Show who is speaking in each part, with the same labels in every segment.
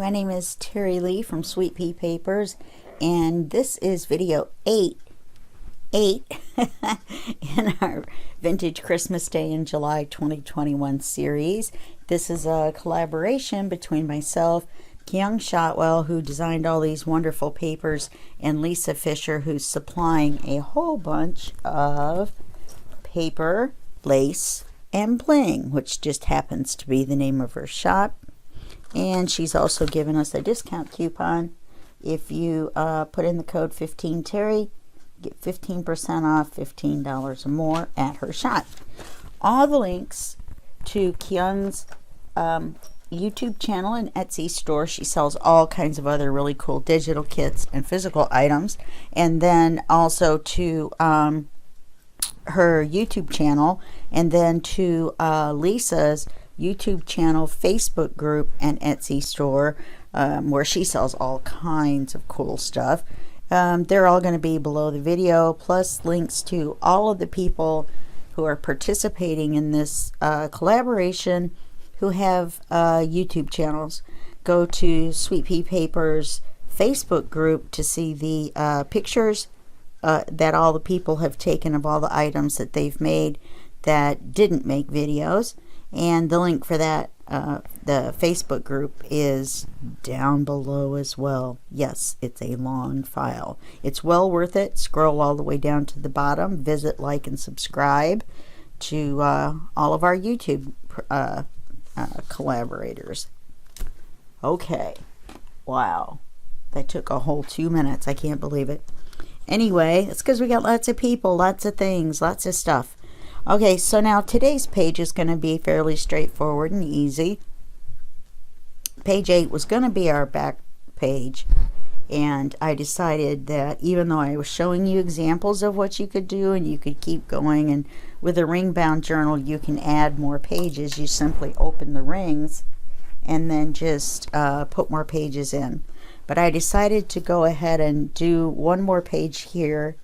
Speaker 1: my name is Teri Lee from Sweet Pea Papers, and this is video 8 in our Vintage Christmas Day in July 2021 series. This is a collaboration between myself, Kyung Shotwell, who designed all these wonderful papers, and Lisa Fisher, who's supplying a whole bunch of paper, lace, and bling, which just happens to be the name of her shop. And she's also given us a discount coupon. If you put in the code 15Terry, get 15% off, $15 or more at her shop. All the links to Kyung's YouTube channel and Etsy store. She sells all kinds of other really cool digital kits and physical items. And then also to her YouTube channel, and then to Lisa's YouTube channel, Facebook group, and Etsy store, where she sells all kinds of cool stuff. They're all going to be below the video, plus links to all of the people who are participating in this collaboration who have YouTube channels. Go to Sweet Pea Papers Facebook group to see the pictures that all the people have taken of all the items that they've made that didn't make videos. And the link for that, the Facebook group, is down below as well. Yes, it's a long file. It's well worth it. Scroll all the way down to the bottom. Visit, like, and subscribe to all of our YouTube collaborators. Okay. Wow. That took a whole 2 minutes. I can't believe it. Anyway, it's because we got lots of people, lots of things, lots of stuff. Okay, so now today's page is going to be fairly straightforward and easy. Page 8 was going to be our back page, and I decided that even though I was showing you examples of what you could do, and you could keep going, and with a ring bound journal you can add more pages. You simply open the rings and then just put more pages in. But I decided to go ahead and do one more page here,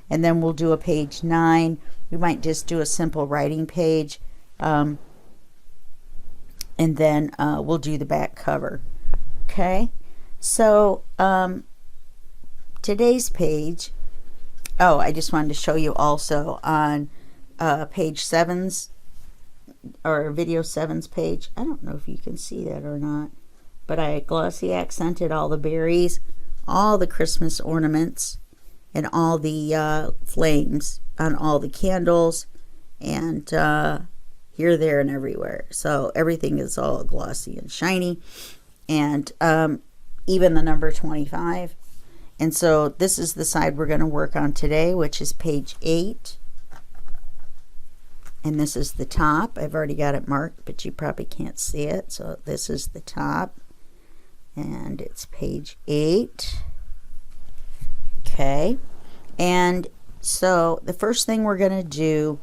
Speaker 1: and then we'll do a page 9. We might just do a simple writing page, and then we'll do the back cover. Okay, so today's page, oh, I just wanted to show you also on page 7's, or video 7's page. I don't know if you can see that or not, but I glossy accented all the berries, all the Christmas ornaments, and all the flames on all the candles, and here, there, and everywhere. So everything is all glossy and shiny, and even the number 25. And so this is the side we're going to work on today, which is page 8. And this is the top. I've already got it marked, but you probably can't see it. So this is the top, and it's page 8. Okay, and so the first thing we're going to do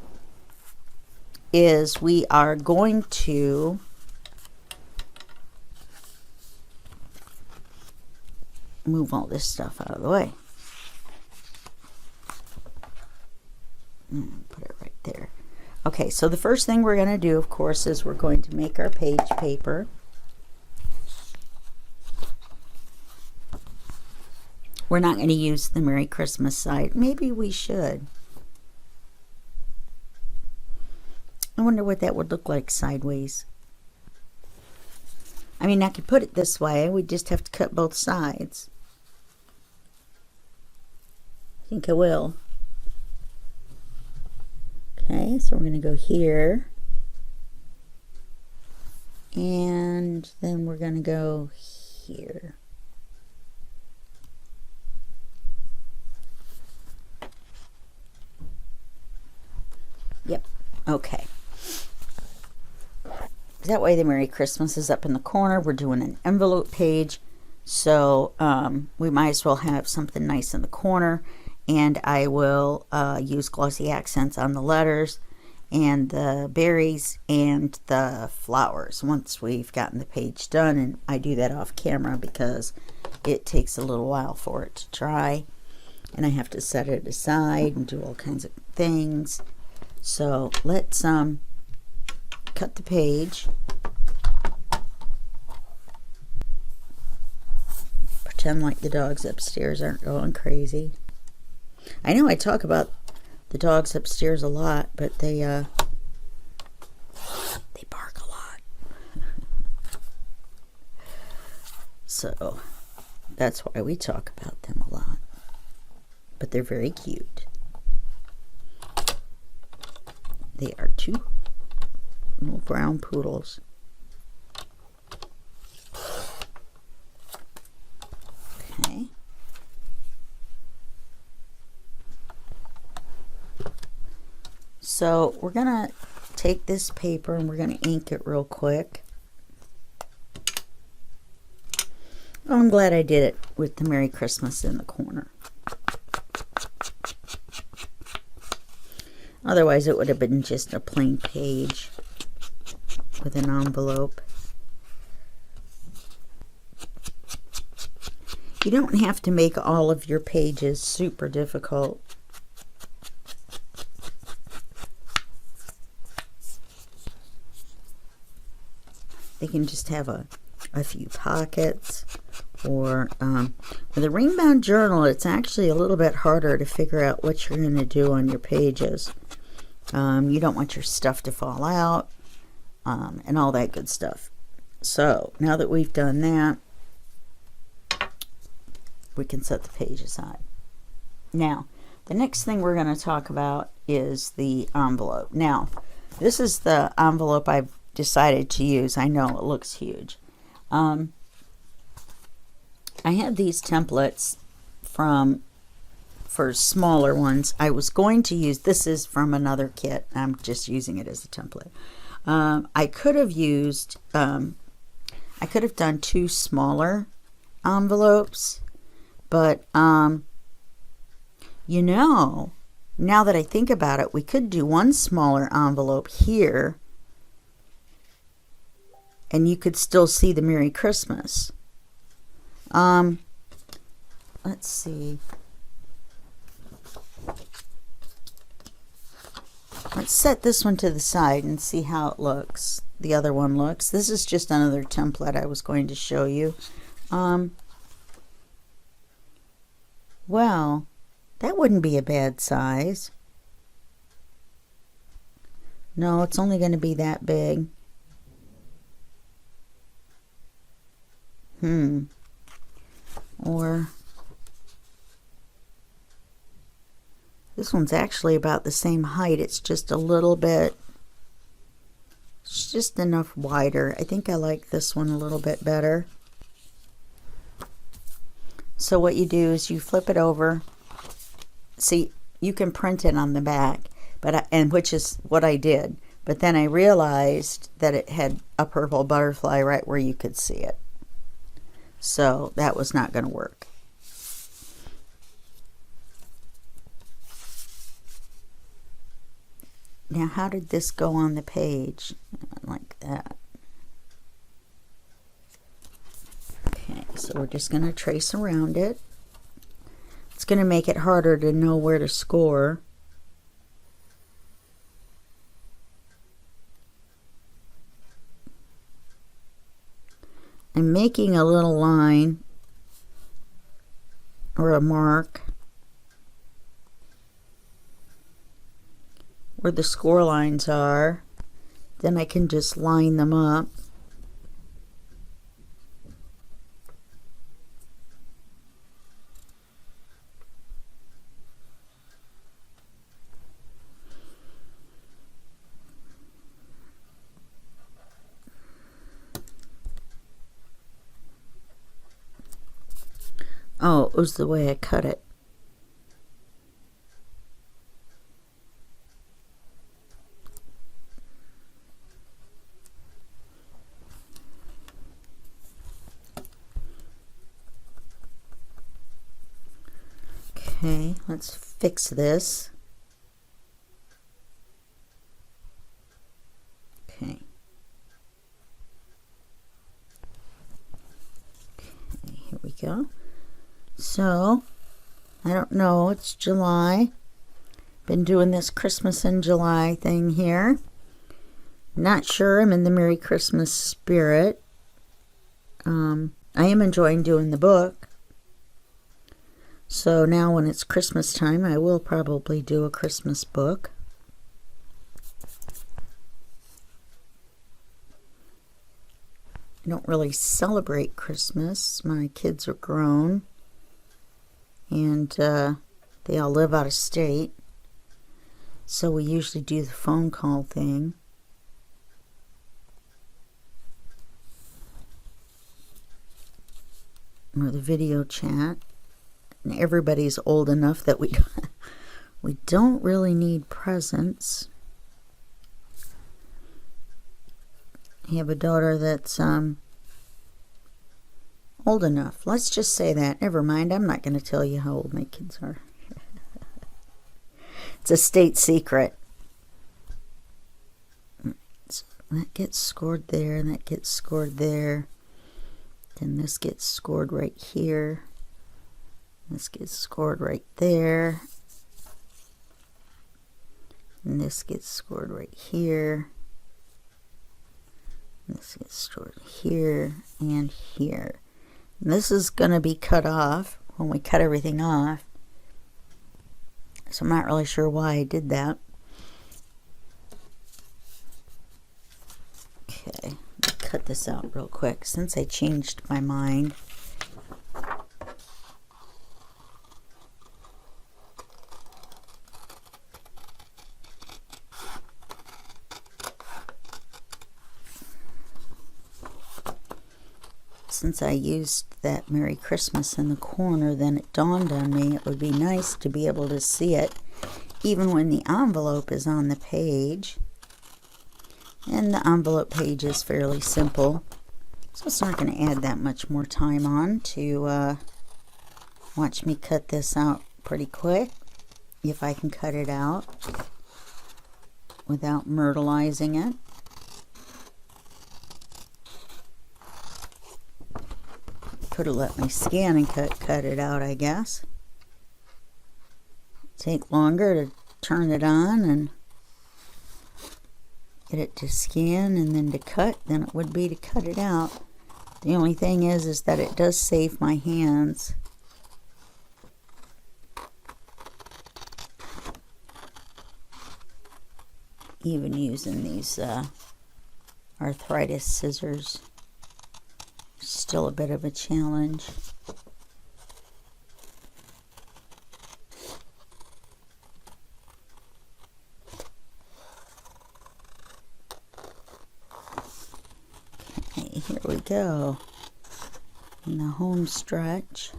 Speaker 1: is we are going to move all this stuff out of the way. Put it right there. Okay, so the first thing we're going to do, of course, is we're going to make our page paper. We're not going to use the Merry Christmas side. Maybe we should. I wonder what that would look like sideways. I mean, I could put it this way. We just have to cut both sides. I think I will. Okay, so we're going to go here. And then we're going to go here. Yep, okay. That way the Merry Christmas is up in the corner. We're doing an envelope page, so we might as well have something nice in the corner. And I will use glossy accents on the letters and the berries and the flowers once we've gotten the page done. And I do that off camera because it takes a little while for it to dry, and I have to set it aside and do all kinds of things. So let's cut the page. pretend like the dogs upstairs aren't going crazy. I know I talk about the dogs upstairs a lot, but they bark a lot. So that's why we talk about them a lot. But they're very cute. They are two little brown poodles. Okay. So we're gonna take this paper and we're gonna ink it real quick. Oh, I'm glad I did it with the Merry Christmas in the corner. Otherwise it would have been just a plain page with an envelope. You don't have to make all of your pages super difficult. They can just have a few pockets. Or with a ring-bound journal, it's actually a little bit harder to figure out what you're going to do on your pages. You don't want your stuff to fall out and all that good stuff. So now that we've done that, we can set the page aside. Now, the next thing we're going to talk about is the envelope. Now, this is the envelope I've decided to use. I know it looks huge. I had these templates for smaller ones. I was going to use, this is from another kit. I'm just using it as a template. I could have used, I could have done 2 smaller envelopes, but, you know, now that I think about it, we could do 1 smaller envelope here, and you could still see the Merry Christmas. Let's see. Let's set this one to the side and see how it looks. The other one looks. This is just another template I was going to show you. Well, that wouldn't be a bad size. No, it's only going to be that big. Or this one's actually about the same height. It's just a little bit, it's just enough wider. I think I like this one a little bit better. So what you do is you flip it over. See, you can print it on the back, but and which is what I did. But then I realized that it had a purple butterfly right where you could see it. So that was not going to work. Now, how did this go on the page? Like that. Okay, so we're just going to trace around it. It's going to make it harder to know where to score. I'm making a little line or a mark where the score lines are. Then I can just line them up. Oh, it was the way I cut it. Okay, let's fix this. Okay. Okay, here we go. So, I don't know, it's July. Been doing this Christmas in July thing here. Not sure I'm in the Merry Christmas spirit. I am enjoying doing the book. So now when it's Christmas time, I will probably do a Christmas book. I don't really celebrate Christmas. My kids are grown, and they all live out of state. So we usually do the phone call thing. Or the video chat. And everybody's old enough that we don't really need presents. I have a daughter that's old enough. Let's just say that. Never mind. I'm not going to tell you how old my kids are. It's a state secret. So that gets scored there, and that gets scored there. Then this gets scored right here. This gets scored right there. And this gets scored right here. This gets stored here and here. And this is going to be cut off when we cut everything off. So I'm not really sure why I did that. Okay, cut this out real quick since I changed my mind. Since I used that Merry Christmas in the corner, then it dawned on me it would be nice to be able to see it even when the envelope is on the page. And the envelope page is fairly simple, so it's not going to add that much more time on to watch me cut this out pretty quick, if I can cut it out without myrtleizing it. Could have let me scan and cut it out, I guess. Take longer to turn it on and get it to scan and then to cut than it would be to cut it out. The only thing is that it does save my hands. Even using these arthritis scissors. Still a bit of a challenge. Okay, here we go. In the home stretch.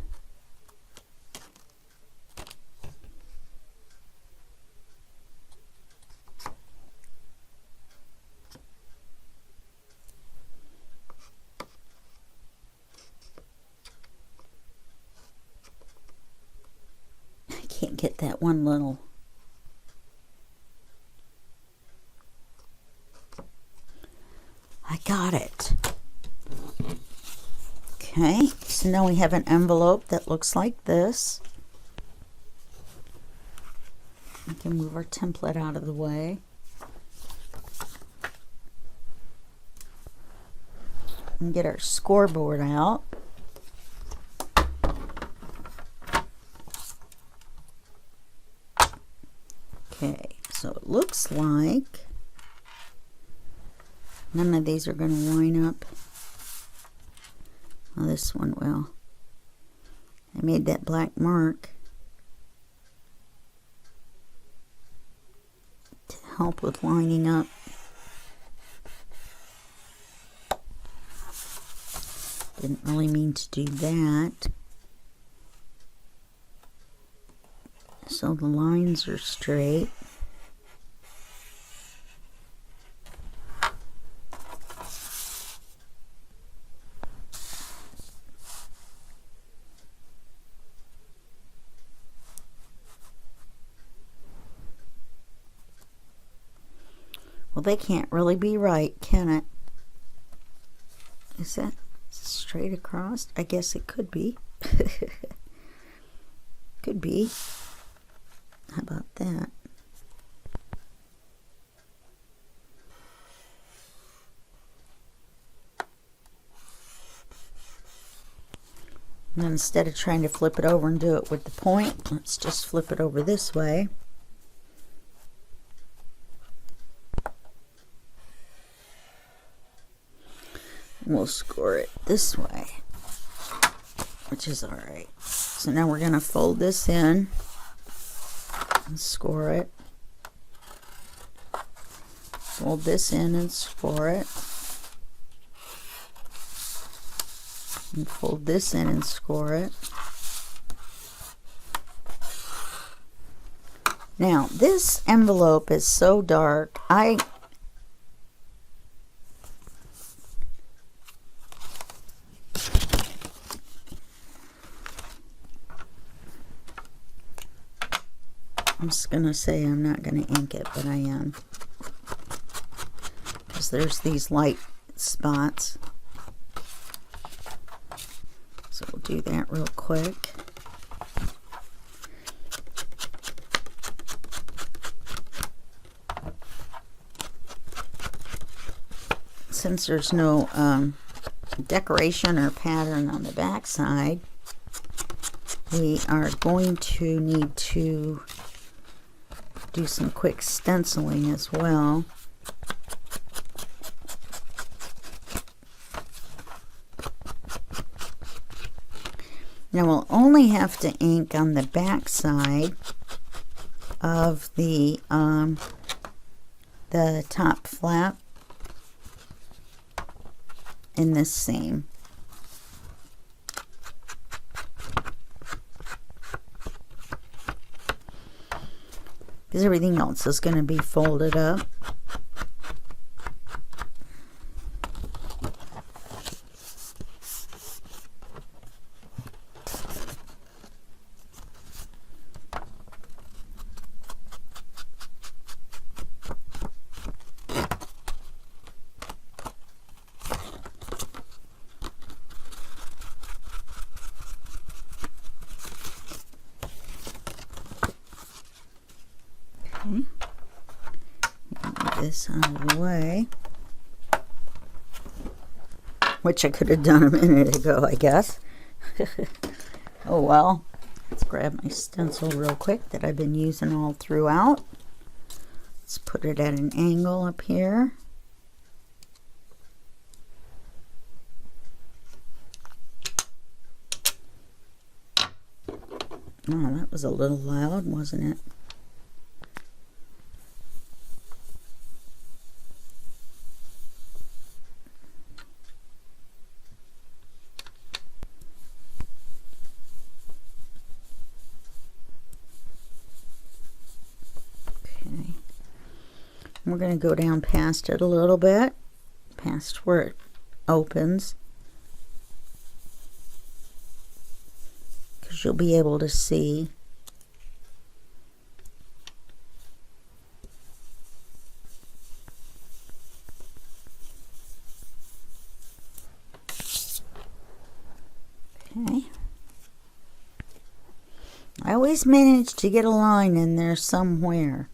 Speaker 1: Can't get that one little. I got it. Okay, so now we have an envelope that looks like this. We can move our template out of the way. And get our scoreboard out. Okay, so it looks like none of these are going to line up. Well, this one will. I made that black mark to help with lining up. Didn't really mean to do that. So the lines are straight. Well, they can't really be right, can it? Is that straight across? I guess it could be. Could be. How about that? And then instead of trying to flip it over and do it with the point, let's just flip it over this way. We'll score it this way, which is alright. So now we're going to fold this in and score it. Fold this in and score it. And fold this in and score it. Now, this envelope is so dark. I'm just going to say I'm not going to ink it, but I am. Because there's these light spots. So we'll do that real quick. Since there's no decoration or pattern on the back side, we are going to need to do some quick stenciling as well. Now we'll only have to ink on the back side of the top flap in this seam. Because everything else is going to be folded up. This out of the way, which I could have done a minute ago, I guess. Oh well. Let's grab my stencil real quick that I've been using all throughout. Let's put it at an angle up here. Oh, that was a little loud, wasn't it? We're going to go down past it a little bit, past where it opens, because you'll be able to see. Okay. I always manage to get a line in there somewhere.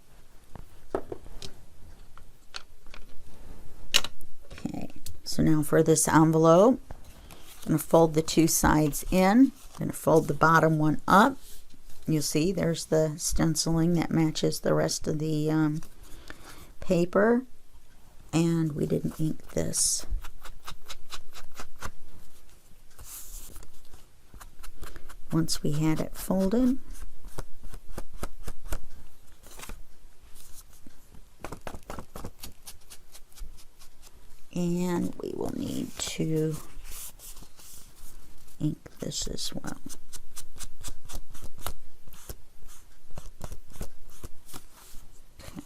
Speaker 1: So now for this envelope, I'm going to fold the two sides in. I'm going to fold the bottom one up. You'll see there's the stenciling that matches the rest of the paper. And we didn't ink this. Once we had it folded, and we will need to ink this as well. Okay.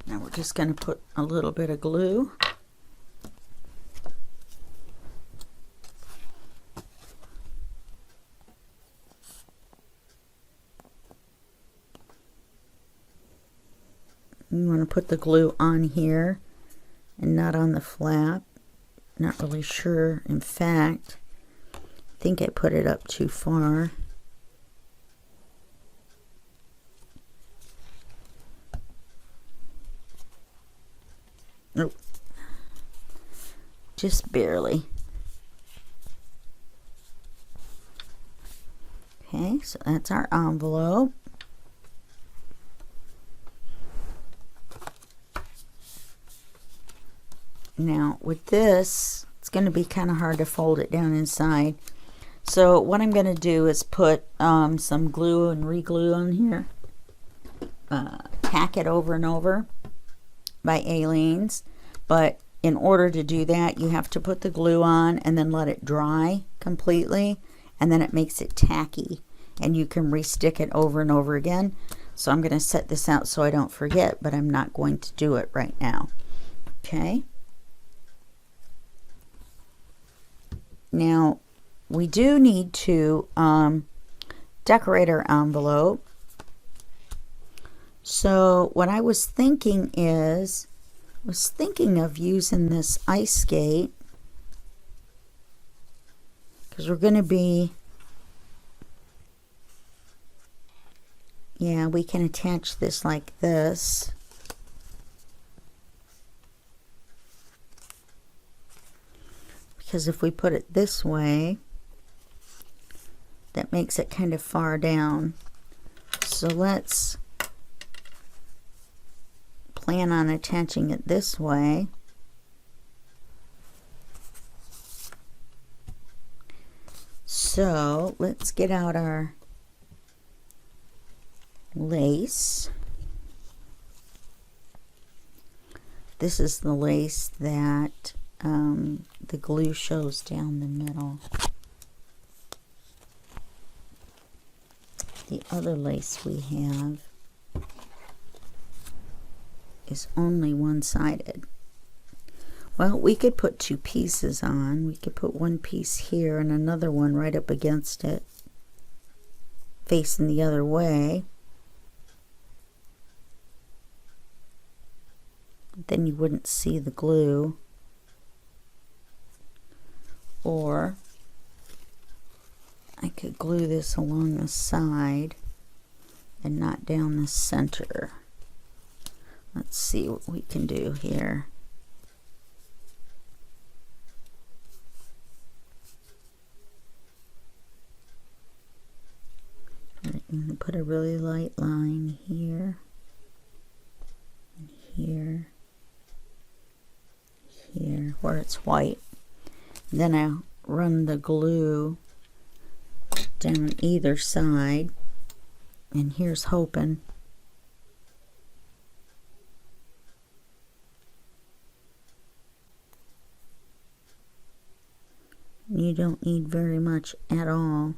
Speaker 1: Now we're just going to put a little bit of glue. You want to put the glue on here and not on the flap. Not really sure. In fact, I think I put it up too far. Nope. just barely. Okay, so that's our envelope. Now with this, it's going to be kind of hard to fold it down inside. So what I'm going to do is put some glue and re-glue on here. Tack it over and over by Elaine's. But in order to do that, you have to put the glue on and then let it dry completely. And then it makes it tacky. And you can re-stick it over and over again. So I'm going to set this out so I don't forget, but I'm not going to do it right now. Okay. Now, we do need to decorate our envelope. So what I was thinking is, of using this ice skate, because we're going to be, yeah, we can attach this like this. Because if we put it this way, that makes it kind of far down. So let's plan on attaching it this way. So let's get out our lace. This is the lace that the glue shows down the middle. The other lace we have is only one-sided. Well, we could put two pieces on. We could put one piece here and another one right up against it, facing the other way. Then you wouldn't see the glue. Or I could glue this along the side and not down the center. Let's see what we can do here. I'm going to put a really light line here, and here, here, where it's white. Then I'll run the glue down either side, and here's hoping. You don't need very much at all.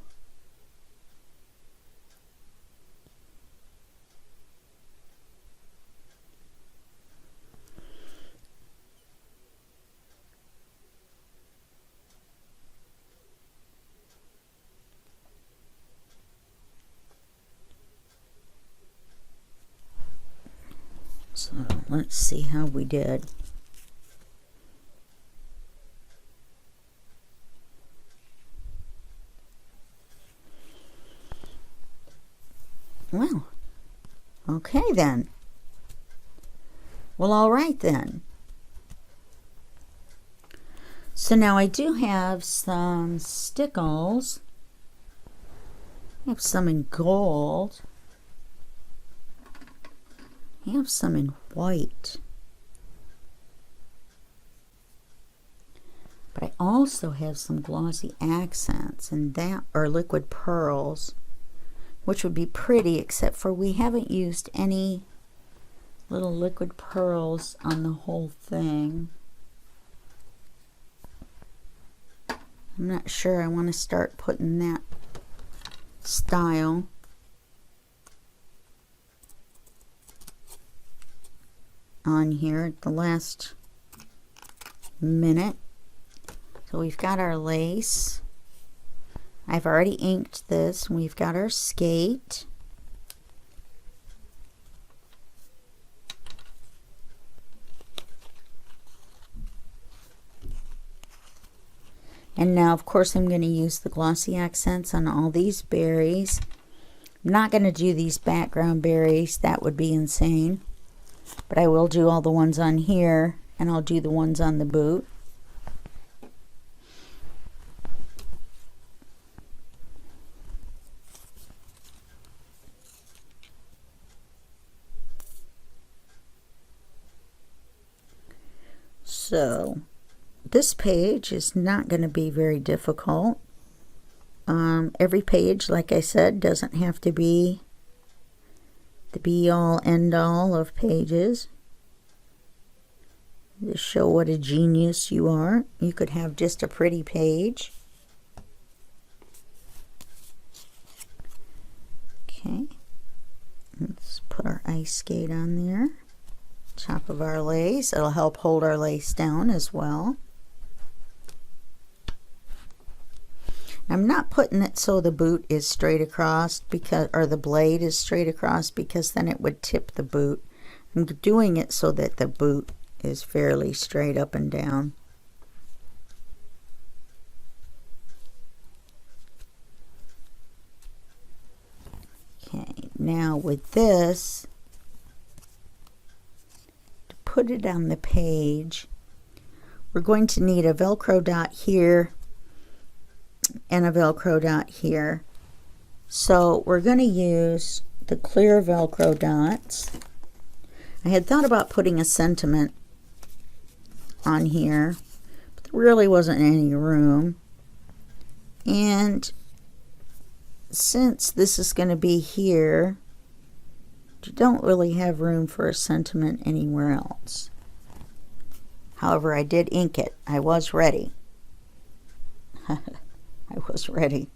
Speaker 1: So let's see how we did. Well, okay then. Well, all right then. So now I do have some stickles. I have some in gold. I have some in white. But I also have some glossy accents, and that are liquid pearls, which would be pretty, except for we haven't used any little liquid pearls on the whole thing. I'm not sure I want to start putting that style. On here at the last minute. So we've got our lace. I've already inked this. We've got our skate. And now, of course, I'm going to use the glossy accents on all these berries. I'm not going to do these background berries. That would be insane. But I will do all the ones on here, and I'll do the ones on the boot. So this page is not going to be very difficult. Every page, like I said, doesn't have to be the be-all, end-all of pages. To show what a genius you are. You could have just a pretty page. Okay. Let's put our ice skate on there. Top of our lace. It'll help hold our lace down as well. I'm not putting it so the boot is straight across because, or the blade is straight across, because then it would tip the boot. I'm doing it so that the boot is fairly straight up and down. Okay, now with this, to put it on the page, we're going to need a Velcro dot here and a Velcro dot here. So we're going to use the clear Velcro dots. I had thought about putting a sentiment on here, but there really wasn't any room. And since this is going to be here, you don't really have room for a sentiment anywhere else. However, I did ink it. I was ready. I was ready.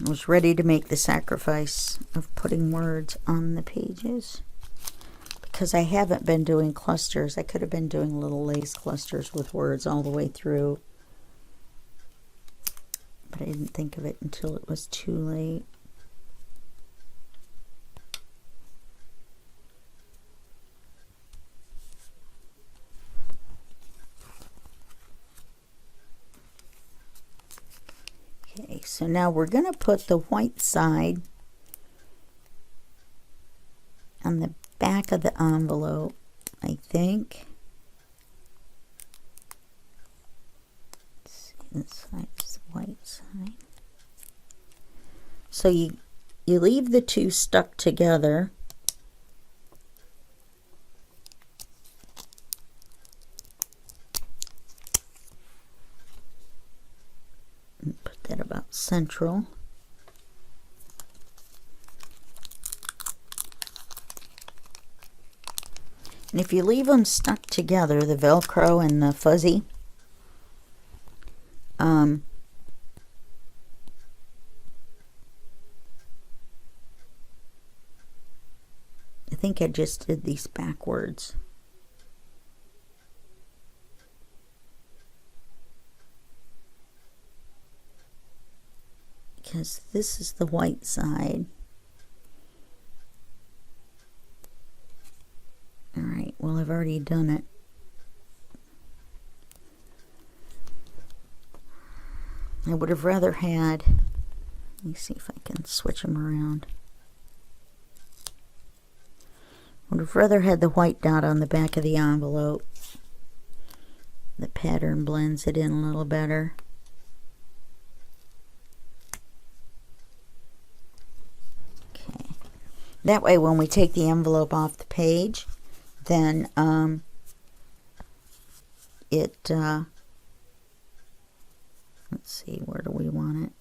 Speaker 1: I was ready to make the sacrifice of putting words on the pages, because I haven't been doing clusters. I could have been doing little lace clusters with words all the way through, but I didn't think of it until it was too late. Okay, so now we're going to put the white side on the back of the envelope, I think. Let's see, this side is the white side. So you leave the two stuck together. And put that about central. And if you leave them stuck together, the Velcro and the fuzzy, I think I just did these backwards. Because this is the white side. Alright, well, I've already done it. I would have rather had, let me see if I can switch them around. Would have rather had the white dot on the back of the envelope. The pattern blends it in a little better. Okay. That way when we take the envelope off the page, then let's see, where do we want it?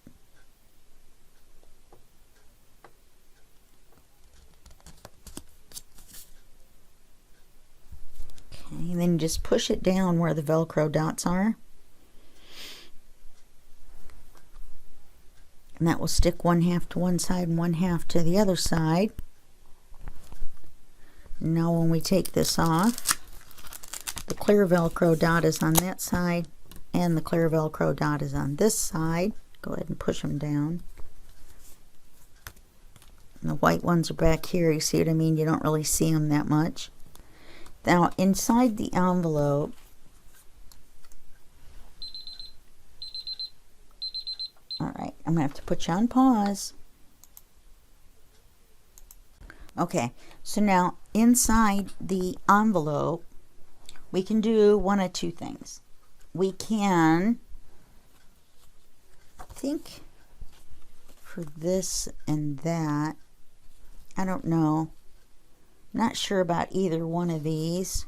Speaker 1: Okay, and then just push it down where the Velcro dots are. And that will stick 1/2 to one side and 1/2 to the other side. Now when we take this off, the clear Velcro dot is on that side and the clear Velcro dot is on this side. Go ahead and push them down. And the white ones are back here. You see what I mean? You don't really see them that much. Now inside the envelope, alright, I'm going to have to put you on pause. Okay, so now inside the envelope, we can do one of two things. We can, I think for this and that, I don't know, not sure about either one of these.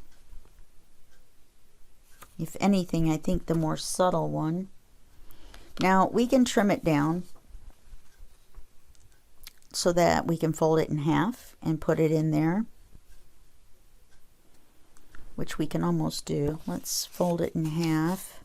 Speaker 1: If anything, I think the more subtle one. Now we can trim it down so that we can fold it in half and put it in there, which we can almost do. Let's fold it in half.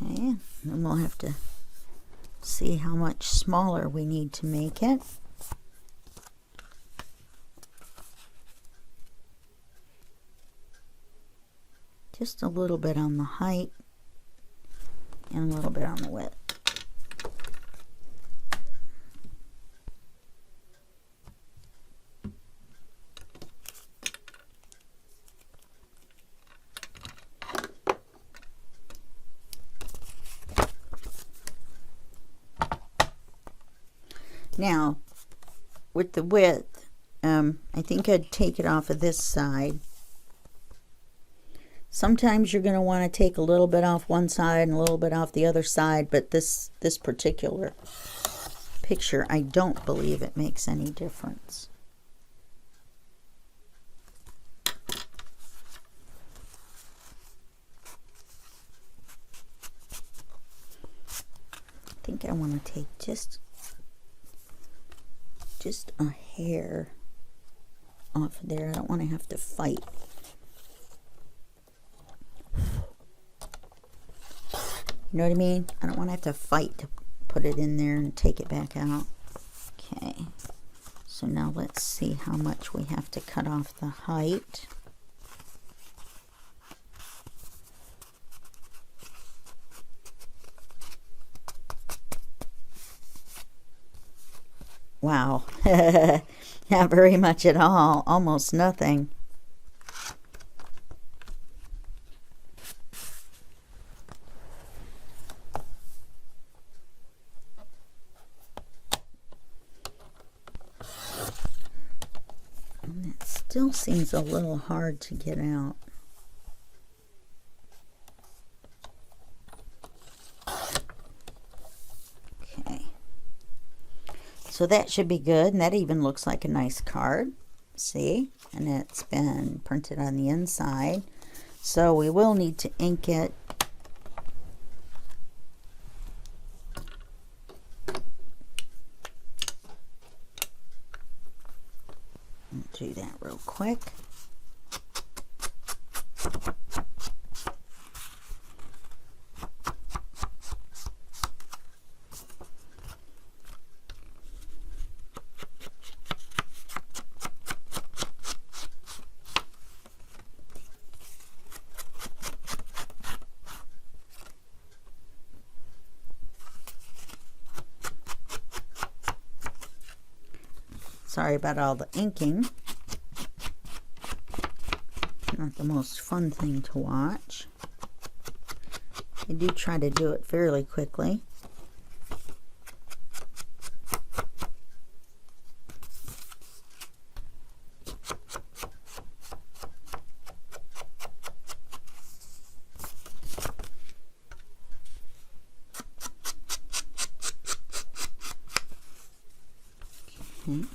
Speaker 1: Okay, then we'll have to see how much smaller we need to make it. Just a little bit on the height and a little bit on the width. Now, with the width, I think I'd take it off of this side. Sometimes you're going to want to take a little bit off one side and a little bit off the other side, but this particular picture, I don't believe it makes any difference. I think I want to take just a hair off of there. I don't want to have to fight. You know what I mean? I don't want to have to fight to put it in there and take it back out. Okay, so now let's see how much we have to cut off the height. Wow, not very much at all, almost nothing. And it still seems a little hard to get out. So that should be good, and that even looks like a nice card. See? And it's been printed on the inside. So we will need to ink it. I'll do that real quick. Sorry about all the inking. Not the most fun thing to watch. I do try to do it fairly quickly. Okay.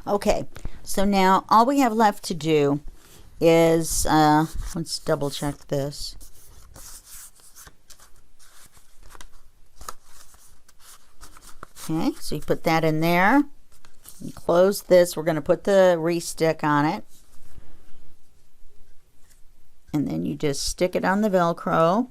Speaker 1: Okay, so now all we have left to do is, let's double check this. Okay, so you put that in there. You close this. We're going to put the re-stick on it. And then you just stick it on the Velcro.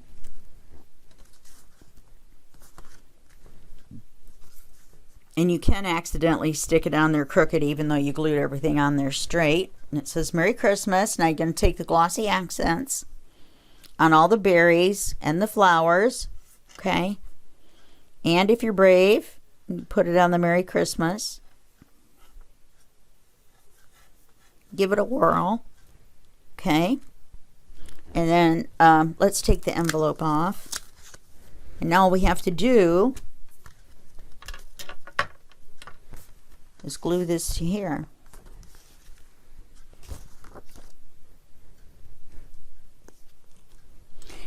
Speaker 1: And you can accidentally stick it on there crooked even though you glued everything on there straight. And it says Merry Christmas. Now you're going to take the glossy accents on all the berries and the flowers, okay? And if you're brave, put it on the Merry Christmas. Give it a whirl, okay? And then let's take the envelope off. And now all we have to do is glue this to here.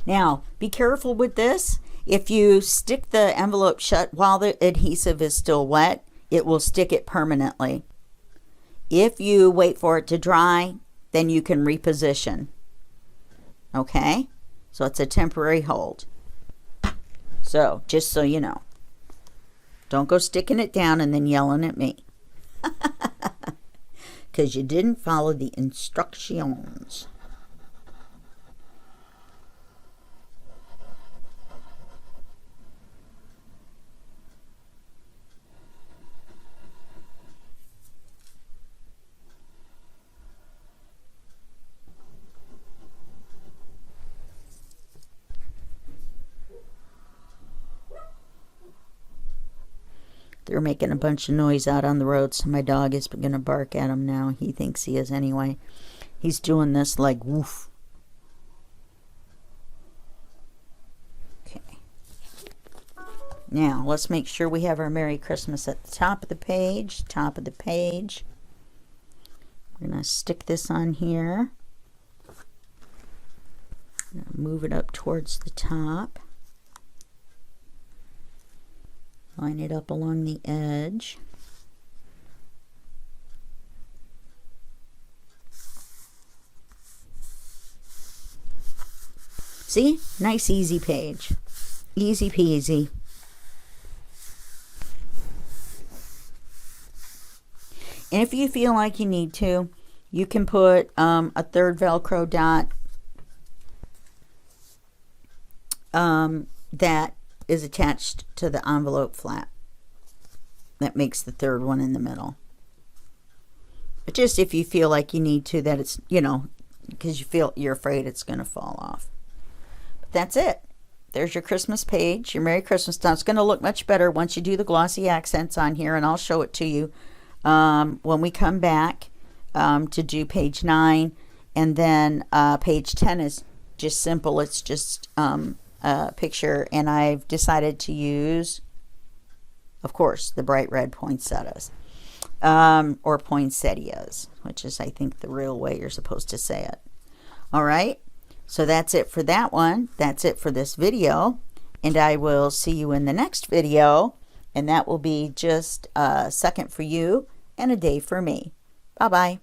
Speaker 1: Now, be careful with this. If you stick the envelope shut while the adhesive is still wet, it will stick it permanently. If you wait for it to dry, then you can reposition. Okay? So it's a temporary hold. So, just so you know. Don't go sticking it down and then yelling at me. Because you didn't follow the instructions. They're making a bunch of noise out on the road, so my dog is going to bark at him now. He thinks he is anyway. He's doing this like woof. Okay. Now, let's make sure we have our Merry Christmas at the top of the page. Top of the page. We're going to stick this on here. I'm going to move it up towards the top. Line it up along the edge. See? Nice easy page. Easy peasy. And if you feel like you need to, you can put a third Velcro dot that is attached to the envelope flap. That makes the third one in the middle. But just if you feel like you need to, that it's, you know, because you're afraid it's going to fall off. But that's it. There's your Christmas page, your Merry Christmas. Now it's going to look much better once you do the glossy accents on here, and I'll show it to you when we come back to do page 9. And then page 10 is just simple. It's just picture, and I've decided to use, of course, the bright red poinsettias or poinsettias, which is, I think, the real way you're supposed to say it. All right, so that's it for that one. That's it for this video, and I will see you in the next video, and that will be just a second for you and a day for me. Bye bye.